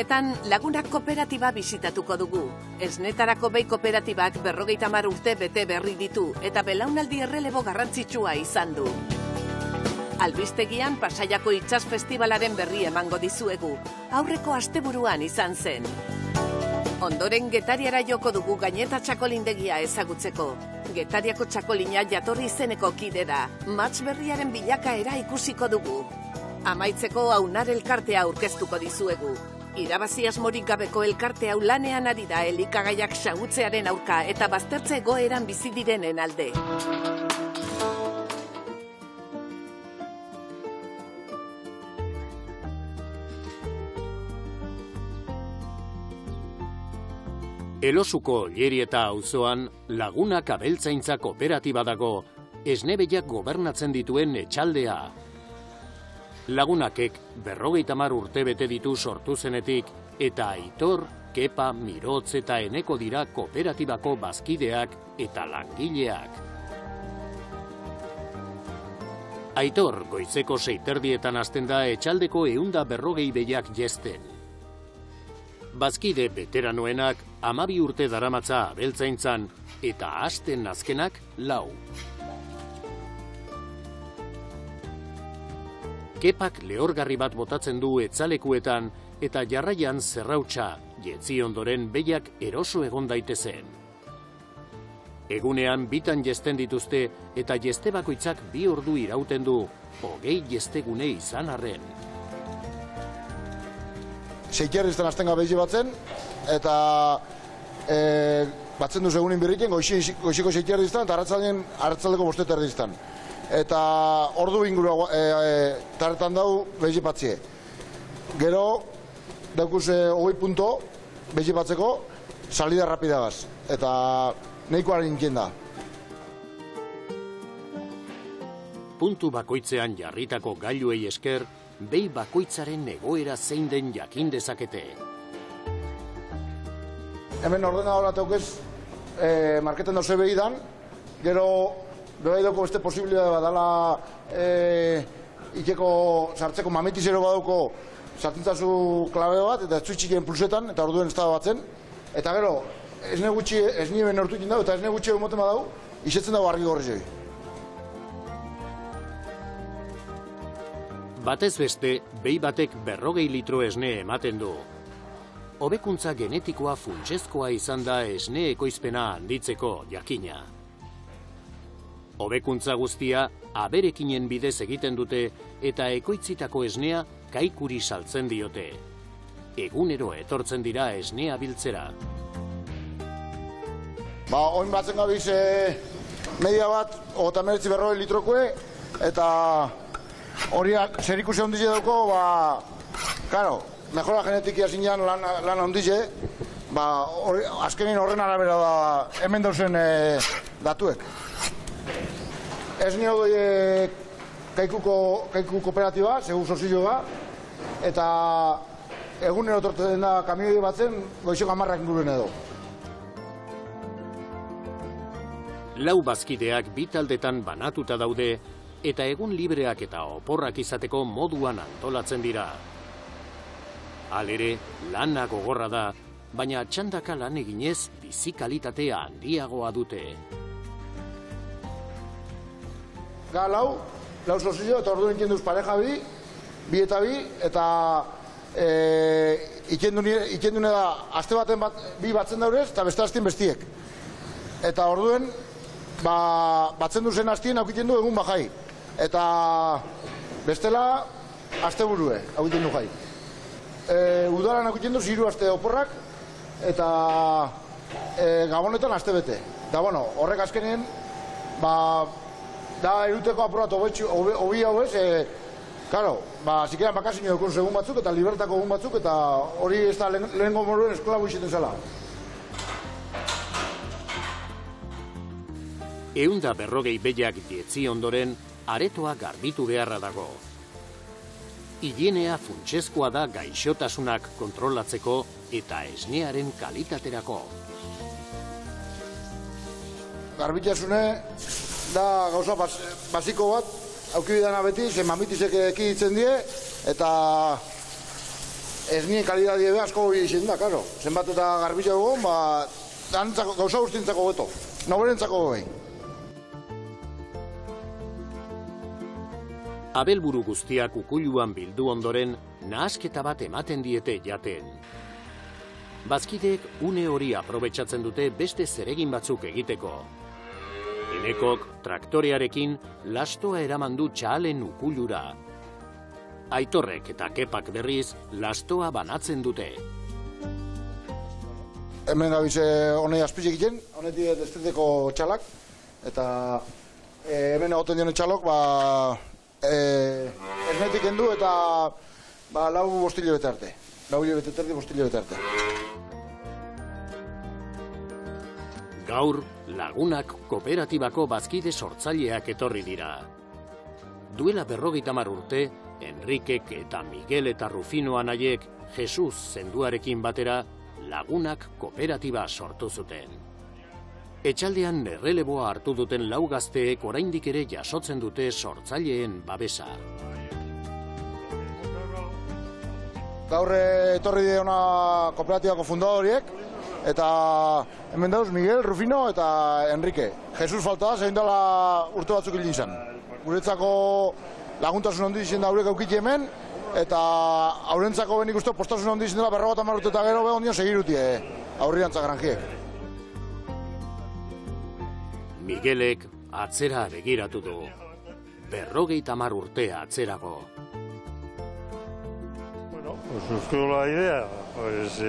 honetan Laguna kooperatiba bisitatuko dugu. Esnetarako behi kooperatibak 50 urte bete berri ditu eta belaunaldi errelebo garrantzitsua izan du. Albistegian Pasaiako Itsas Festivalaren berri emango dizuegu. Aurreko asteburuan izan zen. Ondoren Getariara joko dugu Gaineta txakolindegia ezagutzeko. Getariako txakolina jatorri izeneko kide da. Matx berriaren bilakaera ikusiko dugu. Amaitzeko Aunar elkartea aurkeztuko dizuegu. Irabazi asmorik gabeko elkarte hau lanean ari da elikagaiak xahutzearen aurka eta baztertze egoeran bizi direnen alde. Elosuko Llerieta auzoan Laguna abeltzaintza kooperatiba dago, esnebehiak gobernatzen dituen etxaldea. Lagunakek 50 urte bete ditu sortu zenetik, eta Aitor, Kepa, Mirotz eta Eneko dira kooperatibako bazkideak eta langileak. Aitor goizeko 6:30 hasten da etxaldeko 140 behiak jesten. Bazkide veteranoenak 12 urte daramatza abeltzaintzan eta hasten azkenak 4. Kepak lehorgarri bat botatzen du etzalekuetan eta jarraian zerrautsa, jetzi ondoren behiak eroso egon daitezen. Egunean bitan jesten dituzte eta jeste bakoitzak 2 ordu irauten du, 20 jestegune izan arren. Seikierrizten azten behi batzen, eta batzen duz egunin birriken, goiziko seikierrizten eta arratzaldeko 5 erdizten. Eta ordu inguru tarretan dau behi batzie. Gero, daukuz 20 punto behi batzeko salida rapidagaz. Eta nahikoaren inkien da. Puntu bakoitzean jarritako gailuei esker, behi bakoitzaren egoera zein den jakin dezakete. Hemen ordenadora teukez marketen dauze behi dan, gero behi dauko beste posibilidade badala ikeko sartzeko mametizero badauko sartintzazu klabe bat, eta etzuitxikien pulsetan, eta orduen ez da batzen. Eta gero, esne ben hortu ikin dago, eta esne gutxi emoten badau, isetzen dago argi gorri. Batez beste, behi batek 40 litro esne ematen du. Hobekuntza genetikoa funtsezkoa izan da esne ekoizpena handitzeko jakina. Hobekuntza guztia aberekinen bidez egiten dute eta ekoitzitako esnea kaikuri saltzen diote. Egunero etortzen dira esnea biltzera. Oin batzen gabiz media bat, 39 litrokoe, eta horiak zer ikusi ondize dauko, karo, mejora genetikia zinean lan ondize, azkenin horren arabera da hemen dauzen datuek. Ez nio doi kaiku kooperatiba, segu sozioa, eta egunero tortzen da kamioi batzen goizeko 10 inguruen edo. 4 bazkideak 2 taldetan banatuta daude, eta egun libreak eta oporrak izateko moduan antolatzen dira. Halere, lana gogorra da, baina txandaka lan eginez bizi kalitatea handiagoa dute. Lau sozio eta orduan ikenduz pareja bi eta bi, eta ikendune da, aste baten bi batzen daurez, eta beste hastien bestiek. Eta orduen, batzen duzen hastien aukiten du egun bajai. Eta bestela, aste burue, aukiten du jai. Udaran aukiten du 3 aste oporrak, eta gabonetan aste bete. Da, bueno, horrek azkenien, da eruteko apurat hobi hau ez, karo, zikeran bakasino dukun egun batzuk, eta libertako egun batzuk, eta hori ez da lehenko moruen esklabu izeten zela. 140 behiak jetzi ondoren, aretoa garbitu beharra dago. Higienea funtsezkoa da gaixotasunak kontrolatzeko eta esnearen kalitaterako. Garbitasune da gauza basiko bat, aukibidana beti, ze mamitizek ekiditzen die, eta esnien kalidadie asko gobi izan da, karo. Zenbat eta garbitza dugun, gauza guztientzako beto. Noberentzako gobi. Abelburu guztiak ukuluan bildu ondoren, nahasketa bat ematen diete jaten. Bazkideek une hori aprobetxatzen dute beste zeregin batzuk egiteko. Enekok traktorearekin lastoa eraman du txahalen ukulura. Aitorrek eta Kepak berriz lastoa banatzen dute. Hemen gabize honei azpizik egiten, honetik desteteko txalak, eta hemen egoten dione txalok, esnetik endu eta 4 hilabete arte. 4 hilabete terdi, 5 hilabete arte. Gaur, Lagunak kooperatibako bazkide sortzaileak etorri dira. Duela 50 urte, Enrikek eta Miguel eta Rufino anaiek Jesus zenduarekin batera Lagunak kooperatiba sortu zuten. Etxaldean erreleboa hartu duten 4 gazteek oraindik ere jasotzen dute sortzaileen babesa. Gaur etorri diona kooperatibako fundadoriek, eta hemen dauz Miguel, Rufino eta Enrique. Jesus falta da, zein dela urte batzuk hil izan. Guretzako laguntasun handi izan da haurek aukitxe hemen, eta haurentzako benik uste postasun handi izan dela 50 urte eta gero behon dion segirutie aurriantza granjiek. Miguelek atzera begiratu du. 50 urte atzerago.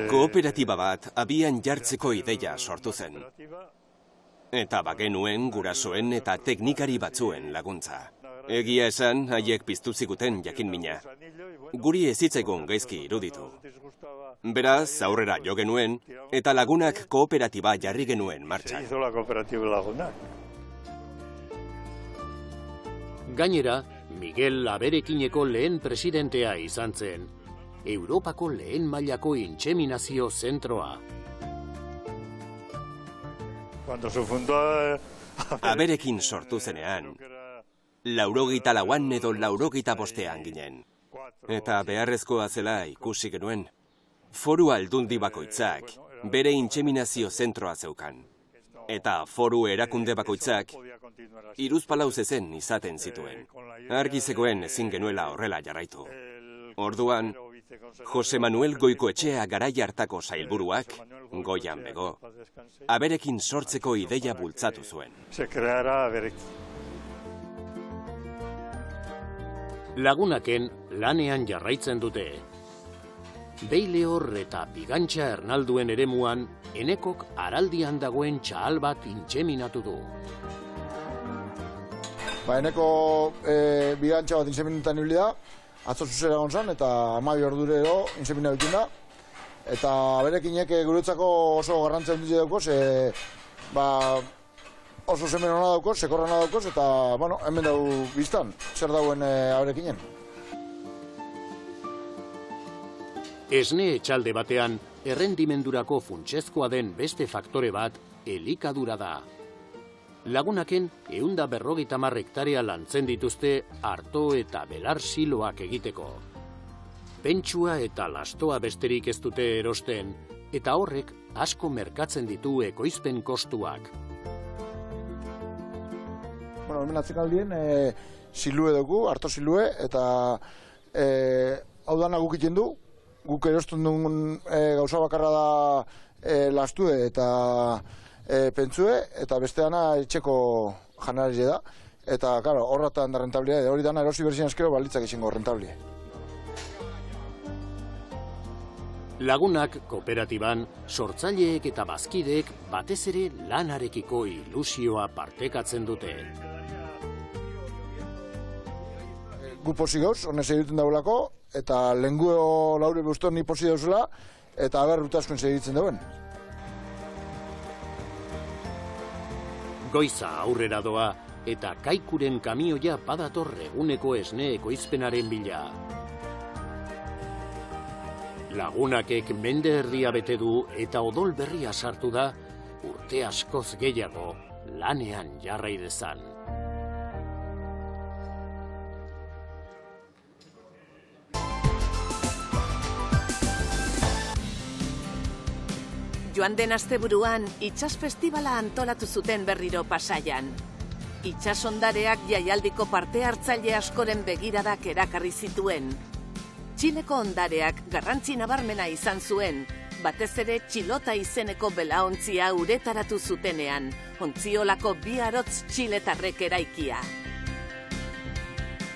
Kooperatiba bat abian jartzeko ideia sortu zen. Eta bagenuen gurasoen eta teknikari batzuen laguntza. Egia esan, haiek piztu ziguten jakin mina. Guri ezitzaigun gaizki iruditu. Beraz, aurrera jo genuen, eta Lagunak kooperatiba jarri genuen martxan. Gainera, Miguel Aberekineko lehen presidentea izan zen. Europako lehen mailako intseminazio zentroa. Aberekin sortu zenean, 84 edo 85 ginen. Eta beharrezkoa zela ikusi genuen. Foru Aldundi bakoitzak bere intseminazio zentroa zeukan. Eta foru erakunde bakoitzak hiruzpalau zezen izaten zituen. Argi zegoen ezin genuela horrela jarraitu. Orduan, Jose Manuel Goikoetxea garai hartako sailburuak, goian bego, Aberekin sortzeko ideia bultzatu zuen. Lagunaken lanean jarraitzen dute. Beilehor eta Bigantxa Ernalduen eremuan, Enekok araldian dagoen txahal bat intseminatu du. Eneko Bigantxa bat intseminetan ibili da, atzo zuzera gonzan, eta 12 ordurero insemina bikin da. Eta Aberekinek guretzako oso garrantzia handiz daukoz, oso semen hona daukoz, sekorra hona daukoz, eta hemen dugu biztan, zer dauen Aberekinen. Esne etxalde batean, errendimendurako funtsezkoa den beste faktore bat, elikadura da. Lagunaken 150 hektarea lantzen dituzte arto eta belar siloak egiteko. Pentsua eta lastoa besterik ez dute erosten, eta horrek asko merkatzen ditu ekoizpen kostuak. Hemen atzekaldien silue dugu, arto silue, eta hau dana guk iten du. Guk erosten dugun gauza bakarra da lastue eta pentsue, eta besteana etxeko janarile da. Eta, karo, horretan da rentabilia, hori dana erosi berzien eskero balitzak izango rentabilia. Lagunak kooperatiban, sortzaileek eta bazkideek batez ere lanarekiko ilusioa partekatzen dute. Gu posi gauz, honez egiten daulako, eta lengueo laure buston ni posi dauzela, eta haber rutaskun segitzen dauen. Goiza aurrera doa, eta Kaikuren kamioia badator eguneko esne ekoizpenaren bila. Lagunakek mende erdia bete du eta odol berria sartu da, urte askoz gehiago lanean jarrai dezan. Joan den asteburuan, itsas festivala antolatu zuten berriro Pasaian. Itsas ondareak jaialdiko parte hartzaile askoren begiradak erakarri zituen. Txileko ondareak garrantzi nabarmena izan zuen, batez ere txilota izeneko belaontzia uretaratu zutenean, ontziolako 2 arotz txiletarrek eraikia.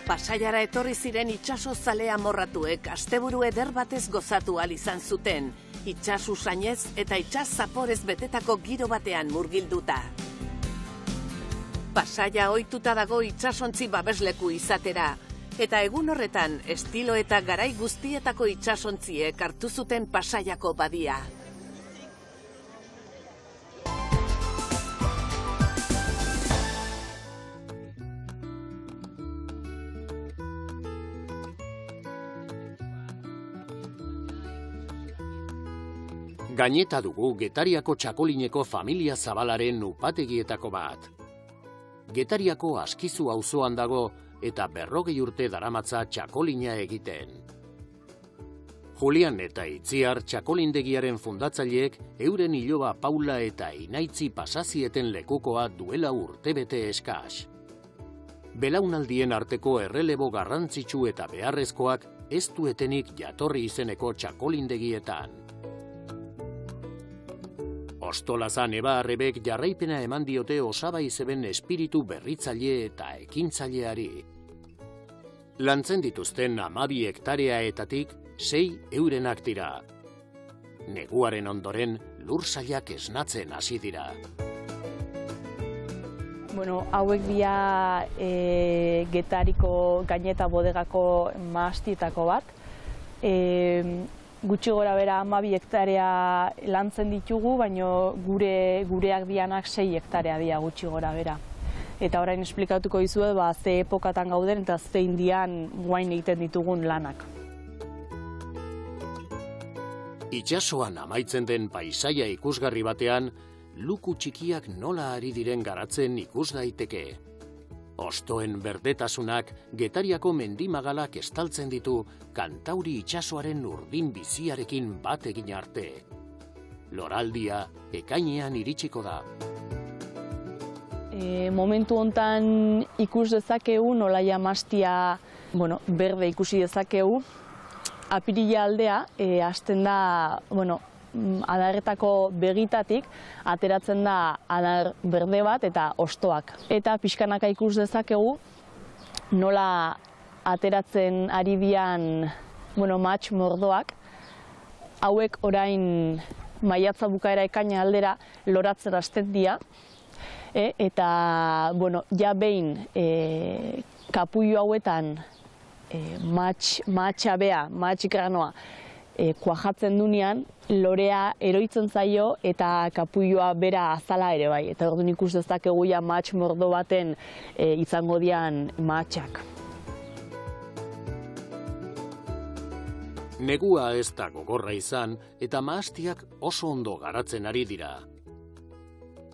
Pasaiara etorri ziren itsaso zale amorratuek asteburu eder batez gozatu ahal izan zuten, itsas usainez eta itsas zaporez betetako giro batean murgilduta. Pasaia ohituta dago itsasontzi babesleku izatera, eta egun horretan estilo eta garai guztietako itsasontziek hartu zuten Pasaiako badia. Gaineta dugu Getariako txakolineko familia zabalaren upategietako bat. Getariako Askizu auzoan dago eta 40 urte daramatza txakolina egiten. Julian eta Itziar txakolindegiaren fundatzaileek euren iloba Paula eta Inaitzi pasazieten lekukoa duela urtebete eskas. Belaunaldien arteko errelebo garrantzitsu eta beharrezkoak ez duetenik jatorri izeneko txakolindegietan. Ostolazan Eba Arrebek jarraipena eman diote Osaba izeben espiritu berritzaile eta ekintzaileari. Lantzen dituzten 12 hektareaetatik 6 eurenak dira. Neguaren ondoren lursailak esnatzen hasi dira. Hauek dira Getariko gaineta bodegako maastietako bat. Gutxi gora bera 12 hektarea lantzen ditugu, baina gureak dianak 6 hektarea dira gutxi gora bera. Eta orain esplikatuko dizuet, ze epokatan gauden eta zein dian guain egiten ditugun lanak. Itsasoan amaitzen den paisaia ikusgarri batean, luku txikiak nola ari diren garatzen ikus daiteke. Ostoen berdetasunak Getariako mendimagalak estaltzen ditu Kantauri itsasoaren urdin biziarekin bat egin arte. Loraldia ekainean iritsiko da. Momentu hontan ikus dezakegu, nolaia mastia berde ikusi dezakegu. Apirila aldea, hasten da, adarretako begitatik, ateratzen da adar berde bat eta ostoak. Eta pixkanaka ikus dezakegu, nola ateratzen ari dian mahats mordoak, hauek orain maiatza bukaera ekaina aldera loratzen hasten dira, eta ja behin kapullo hauetan mahatsa bea, mahats granoa, kuajatzen dunean, lorea eroitzen zaio eta kapulloa bera azala ere bai. Eta orduan ikus dezakegu mahats mordo baten izango dian mahatsak. Negua ez da gogorra izan eta mahastiak oso ondo garatzen ari dira.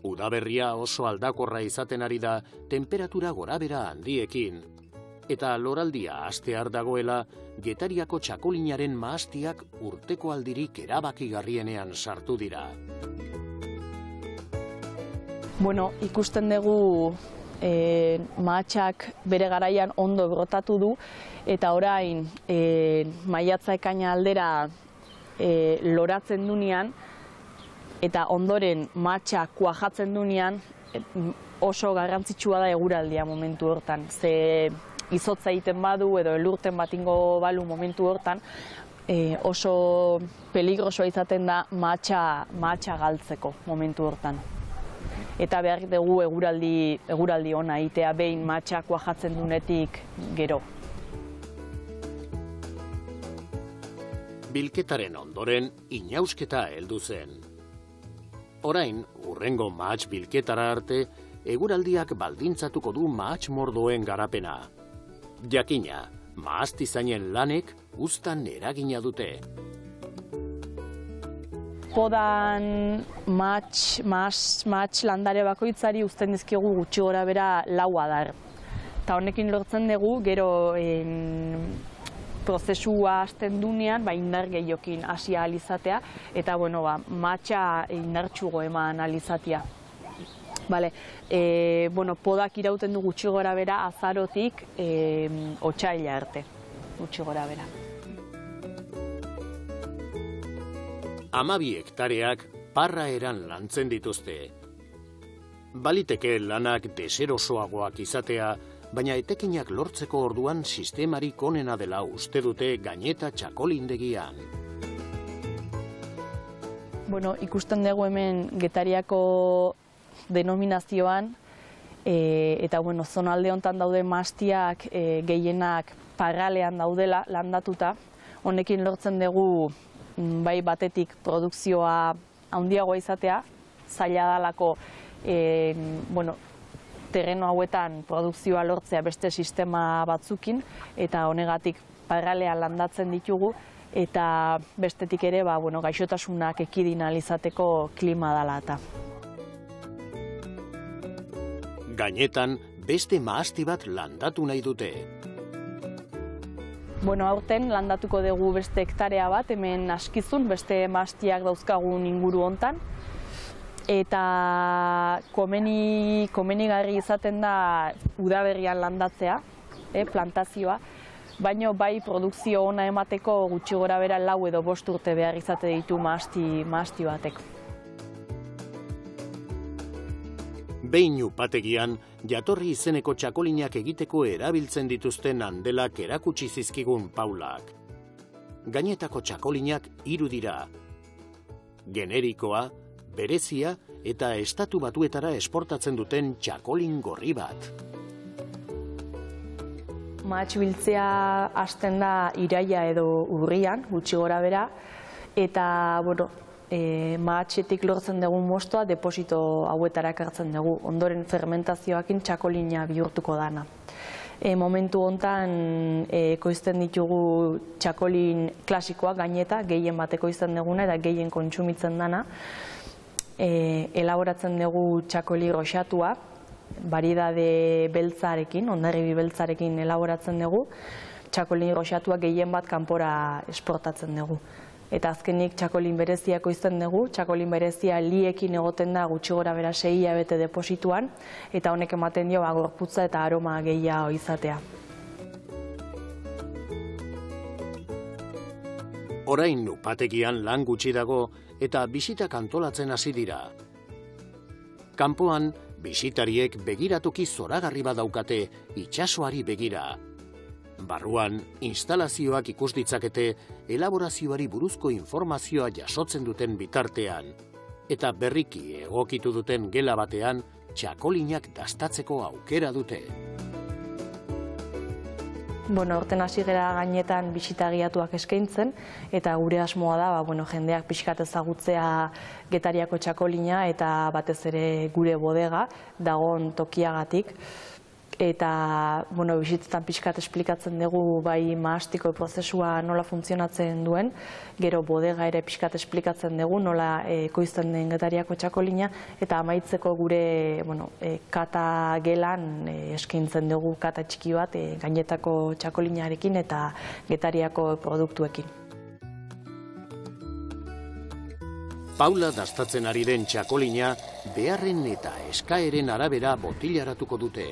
Udaberria oso aldakorra izaten ari da temperatura gorabera handiekin. Eta loraldia hastear dagoela, Getariako txakolinaren mahastiak urteko aldirik erabakigarrienean sartu dira. Ikusten dugu mahatsak bere garaian ondo brotatu du, eta orain maiatza ekaina aldera loratzen dunean, eta ondoren mahatsak kuajatzen dunean, oso garrantzitsua da eguraldia momentu hortan. Izotza egiten badu edo elurten batingo balu momentu hortan, oso peligrosoa izaten da mahatsa galtzeko momentu hortan. Eta behar dugu eguraldi ona egitea behin mahatsa kuajatzen dunetik gero. Bilketaren ondoren inausketa heldu zen. Orain, hurrengo mahats bilketara arte, eguraldiak baldintzatuko du mahats mordoen garapena. Jakina, mahastizainen lanek uztan eragina dute. Podan mahats landare bakoitzari uzten dizkigu gutxi gora bera 4 adar. Eta honekin lortzen dugu, gero prozesua hasten dunean, indar gehiokin hasi ahal izatea, eta matxa indartsuago eman ahal izatea. Podak irauten du gutxi gora bera azarotik otsaila arte, gutxi gora bera. 12 hektareak parra eran lantzen dituzte. Baliteke lanak deserosoagoak izatea, baina etekinak lortzeko orduan sistemarik onena dela uste dute Gaineta txakolindegian. Ikusten dugu hemen Getariako denominazioan, eta zonalde honetan daude mahastiak gehienak parralean daudela landatuta. Honekin lortzen dugu bai batetik produkzioa handiagoa izatea, zaila dalako terreno hauetan produkzioa lortzea beste sistema batzukin, eta honegatik parralean landatzen ditugu, eta bestetik ere gaixotasunak ekidin ahal izateko klima dela eta. Gainetan beste mahasti bat landatu nahi dute. Aurten landatuko dugu beste hektarea bat, hemen Askizun, beste mahastiak dauzkagun inguru hontan. Eta komenigarri izaten da udaberrian landatzea, plantazioa, baina bai produkzio ona emateko gutxi gora bera 4 edo 5 urte behar izate ditu mahasti batek. Behin upategian, jatorri izeneko txakolinak egiteko erabiltzen dituzten handelak erakutsi zizkigun Paulak. Gainetako txakolinak 3 dira. Generikoa, berezia eta Estatu Batuetara esportatzen duten txakolin gorri bat. Mahats biltzea hasten da iraila edo urrian, gutxi gora bera, eta mahatsetik lortzen dugun mostoa deposito hauetara ekartzen dugu, ondoren fermentazioakin txakolina bihurtuko dana. Momentu honetan ekoizten ditugu txakolin klasikoa, Gaineta, gehien bat ekoizten duguna eta gehien kontsumitzen dana. Elaboratzen dugu txakoli roxatua, baridade beltzarekin, hondarribi beltzarekin elaboratzen dugu, txakolin roxatua gehien bat kanpora esportatzen dugu. Eta azkenik txakolin berezia ekoizten dugu, txakolin berezia liekin egoten da gutxi gora bera 6 hilabete deposituan, eta honek ematen dio gorputza eta aroma gehiago izatea. Orain upategian lan gutxi dago eta bisitak antolatzen hasi dira. Kanpoan, bisitariek begiratoki zoragarri badaukate itsasoari begira. Barruan, instalazioak ikus ditzakete elaborazioari buruzko informazioa jasotzen duten bitartean, eta berriki egokitu duten gela batean txakolinak dastatzeko aukera dute. Horten hasi gera Gainetan bisita guiatuak eskaintzen, eta gure asmoa da jendeak pixkat ezagutzea Getariako txakolina eta batez ere gure bodega dagoen tokiagatik. Eta bisitetan pixkat esplikatzen dugu bai mahastiko prozesua nola funtzionatzen duen, gero bodega ere pixkat esplikatzen dugu nola ekoizten den Getariako txakolina, eta amaitzeko gure kata gelan eskaintzen dugu kata txiki bat Gainetako txakolinarekin eta Getariako produktuekin. Paula dastatzen ari den txakolina beharren eta eskaeren arabera botilaratuko dute.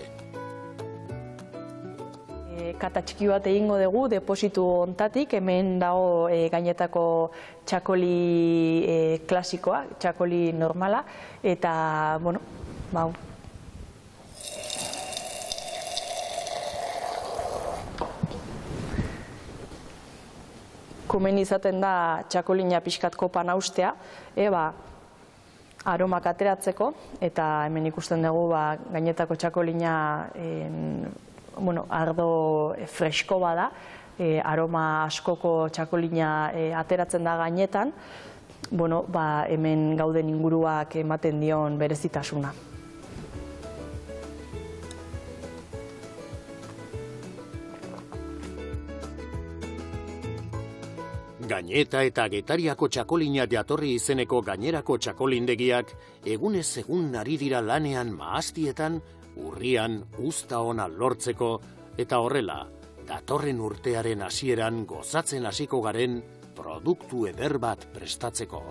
Kata txiki bat egingo dugu depositu hontatik, hemen dago Gainetako txakoli klasikoa, txakoli normala, eta, komeni izaten da txakolina pixkat kopan haustea, aromak ateratzeko, eta hemen ikusten dugu Gainetako txakolina ardo fresko bada, aroma askoko txakolina ateratzen da Gainetan, hemen gauden inguruak ematen dion berezitasuna. Gaineta eta Getariako txakolina jatorri izeneko gainerako txakolindegiak egunez egun ari dira lanean mahastietan, urrian uzta ona lortzeko, eta horrela, datorren urtearen hasieran gozatzen hasiko garen produktu eder bat prestatzeko.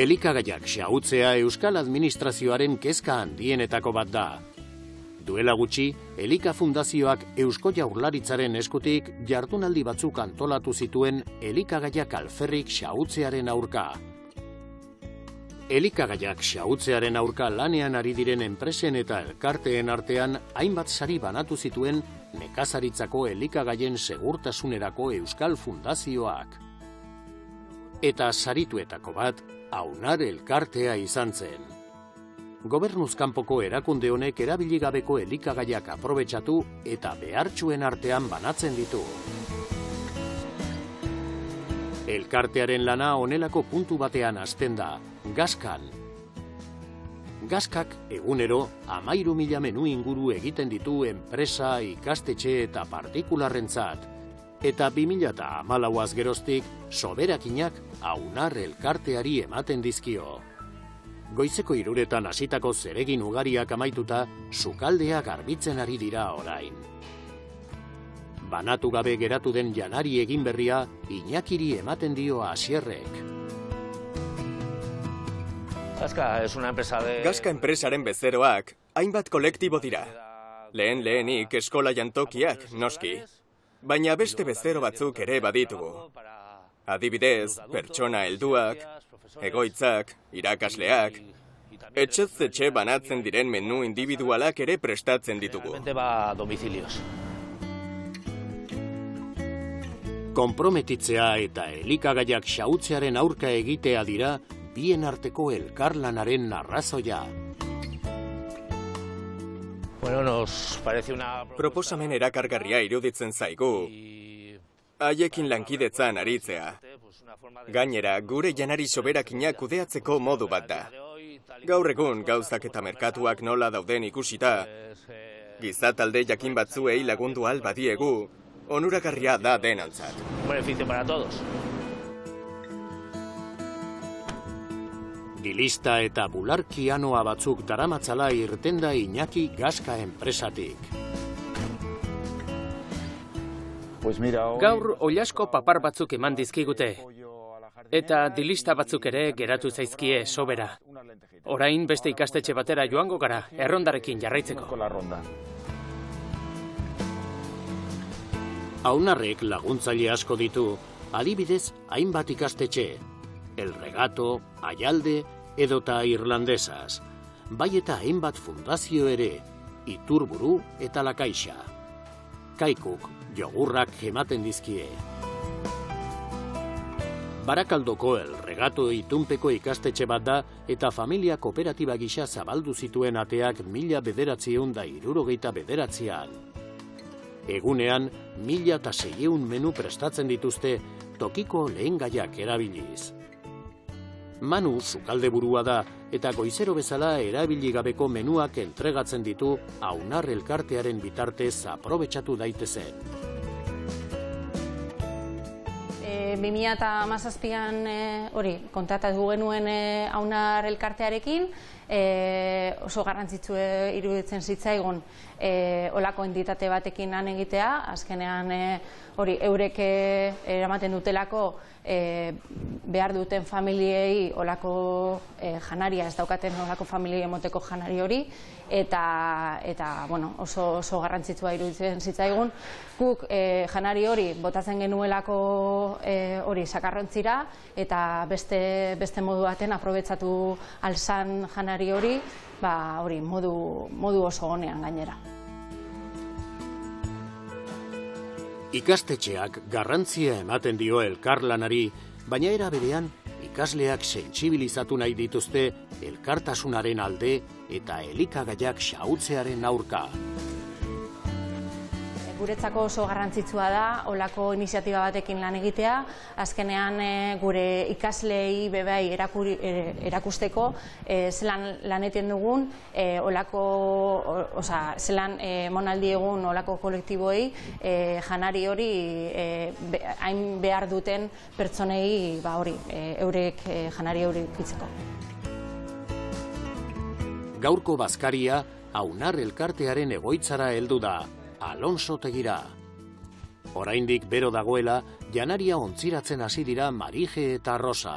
Elikagaiak xahutzea Euskal Administrazioaren kezka handienetako bat da. Duela gutxi, Elika Fundazioak Eusko Jaurlaritzaren eskutik jardunaldi batzuk antolatu zituen elikagaiak alferrik xahutzearen aurka. Elikagaiak xahutzearen aurka lanean ari diren enpresen eta elkarteen artean hainbat sari banatu zituen nekazaritzako elikagaien segurtasunerako Euskal Fundazioak. Eta sarituetako bat, Aunar elkartea izan zen. Gobernuz kanpoko erakunde honek erabili gabeko elikagaiak aprobetxatu eta behartsuen artean banatzen ditu. Elkartearen lana honelako puntu batean hasten da, Gaskan. Gaskak egunero 13.000 menu inguru egiten ditu enpresa, ikastetxe eta partikularrentzat. Eta 2014 geroztik soberakinak Aunar elkarteari ematen dizkio. Goizeko 3 hasitako zeregin ugariak amaituta, sukaldea garbitzen ari dira orain. Banatu gabe geratu den janari egin berria, Iñakiri ematen dio Asierrek. Gaska enpresaren bezeroak hainbat kolektibo dira. Lehenik eskola jantokiak, noski. Baina beste bezero batzuk ere baditugu. Adibidez, pertsona helduak, egoitzak, irakasleak, etxez-etxe banatzen diren menu individualak ere prestatzen ditugu. Konprometitzea eta elikagaiak xahutzearen aurka egitea dira bien arteko elkarlanaren arrazoia. Proposamen erakargarria iruditzen zaigu, haiekin lankidetzan aritzea. Gainera, gure janari soberakinak kudeatzeko modu bat da. Gaur egun gauzak eta merkatuak nola dauden ikusita, gizatalde jakin batzuei lagundu ahal badiegu, onuragarria da denontzat. Dilista eta bularkianoa batzuk daramatzala irtenda Iñaki Gaska enpresatik. Gaur oilasko papar batzuk eman dizkigute, eta dilista batzuk ere geratu zaizkie sobera. Orain beste ikastetxe batera joango gara, errondarekin jarraitzeko. Aunarrek laguntzaile asko ditu, adibidez hainbat ikastetxe, El Regato, Ayalde edota Irlandesas, bai eta hainbat fundazio ere, Iturburu eta La Caixa. Kaikuk jogurrak ematen dizkie. Barakaldoko El Regato itunpeko ikastetxe bat da eta familia kooperatiba gisa zabaldu zituen ateak 1969an. Egunean 1.600 menu prestatzen dituzte tokiko lehengaiak erabiliz. Manu sukalde burua da eta goizero bezala erabili gabeko menuak entregatzen ditu Aunar elkartearen bitartez aprobetxatu daitezen. 2017an kontratatu genuen Aunar elkartearekin, oso garrantzitsu iruditzen zitzaigun olako entitate batekin lan egitea, azkenean eurek eramaten dutelako behar duten familiei olako janaria, ez daukaten olako familiei emoteko janari hori, eta oso garrantzitsua iruditzen zitzaigun. Guk janari hori botatzen genuelako hori sakarrontzira, eta beste modu baten aprobetxatu alzan janari hori, modu oso honean gainera. Ikastetxeak garrantzia ematen dio elkarlanari, baina era berean ikasleak sentsibilizatu nahi dituzte elkartasunaren alde eta elikagaiak xahutzearen aurka. guretzako oso garrantzitsua da olako iniziatiba batekin lan egitea, azkenean gure ikasleei bebai erakusteko zelan laneten dugun, zelan emonaldi egun olako kolektiboei janari hori hain behar duten pertsonei eurek janari hori ikitzeko. Gaurko bazkaria Aunar elkartearen egoitzara heldu da, Alonso tegira. Oraindik bero dagoela, janaria ontziratzen hasi dira Marije eta Rosa.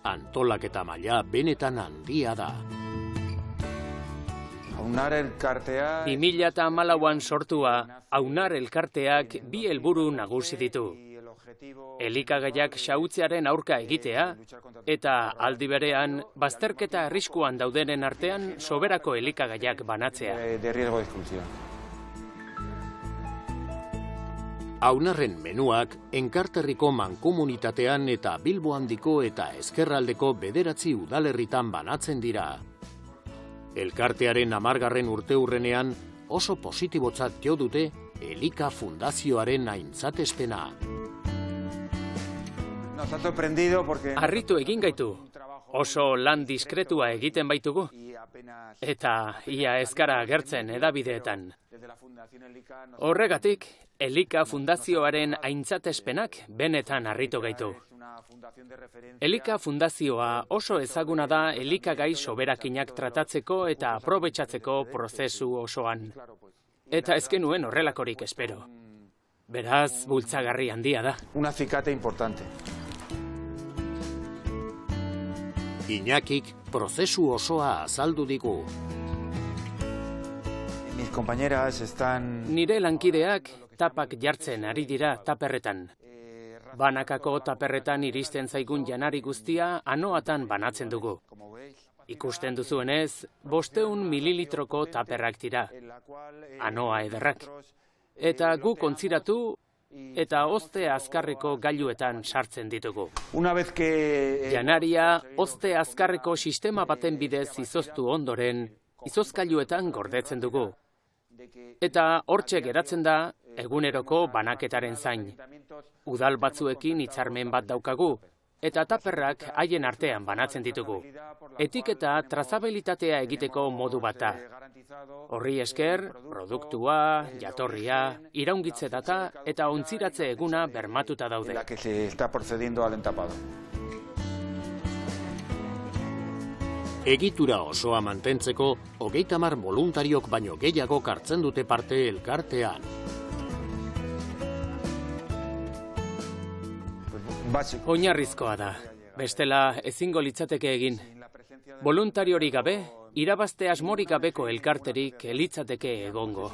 Antolaketa maila benetan handia da. Aunar elkartea... 2014an sortua, Aunar elkarteak bi helburu nagusi ditu. Elikagaiak xahutzearen aurka egitea, eta aldi berean, bazterketa arriskuan daudenen artean soberako elikagaiak banatzea. Aunarren menuak Enkarterriko mankomunitatean eta Bilbo handiko eta Ezkerraldeko 9 udalerritan banatzen dira. Elkartearen 10. urteurrenean oso positibotzat jo dute Elika Fundazioaren aintzatespena. Harritu egin gaitu, oso lan diskretua egiten baitugu, eta ia ez gara agertzen hedabideetan. Horregatik, Elika Fundazioaren aintzatespenak benetan harritu gaitu. Elika Fundazioa oso ezaguna da elikagai soberakinak tratatzeko eta aprobetxatzeko prozesu osoan. Eta ez genuen horrelakorik espero. Beraz, bultzagarri handia da. Un acicate importante. Iñakik prozesu osoa azaldu digu. Mis compañeras están... Nire lankideak tapak jartzen ari dira taperretan. Banakako taperretan iristen zaigun janari guztia anoatan banatzen dugu. Ikusten duzuenez, 500 mililitroko taperrak dira. Anoa ederrak. Eta guk ontziratu eta hozte azkarreko gailuetan sartzen ditugu. Janaria hozte azkarreko sistema baten bidez izoztu ondoren, izozkailuetan gordetzen dugu. Eta hortxe geratzen da eguneroko banaketaren zain. Udal batzuekin hitzarmen bat daukagu, eta taperrak haien artean banatzen ditugu. Etiketa trazabilitatea egiteko modu bat da. Horri esker, produktua, jatorria, iraungitze data eta ontziratze eguna bermatuta daude. Egitura osoa mantentzeko, 30 voluntariok baino gehiago hartzen dute parte elkartean. Oinarrizkoa da, bestela ezingo litzateke egin. Voluntariorik gabe, irabazte asmorik gabeko elkarterik litzateke egongo.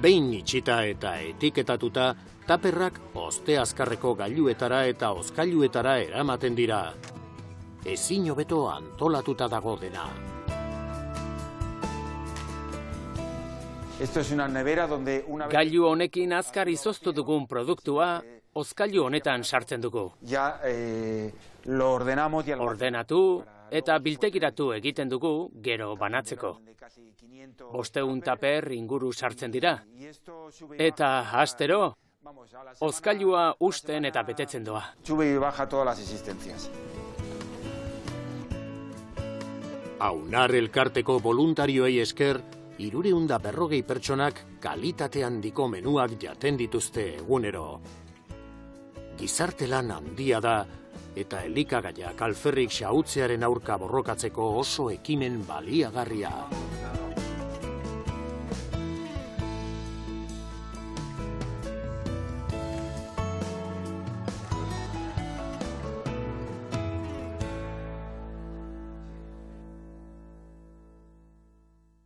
Behin itxita eta etiketatuta, taperrak hozte azkarreko gailuetara eta hozkailuetara eramaten dira. Ezin hobeto antolatuta dago dena. Gailu honekin azkar izoztu dugun produktua, hozkailu honetan sartzen dugu. Ordenatu eta biltegiratu egiten dugu gero banatzeko. 500 taper inguru sartzen dira. Eta astero, hozkailua usten eta betetzen doa. Aunar elkarteko voluntarioei esker, 350 pertsonak kalitate handiko menuak jaten dituzte egunero. Gizarte lan handia da, eta elikagaiak alferrik xahutzearen aurka borrokatzeko oso ekimen baliagarria.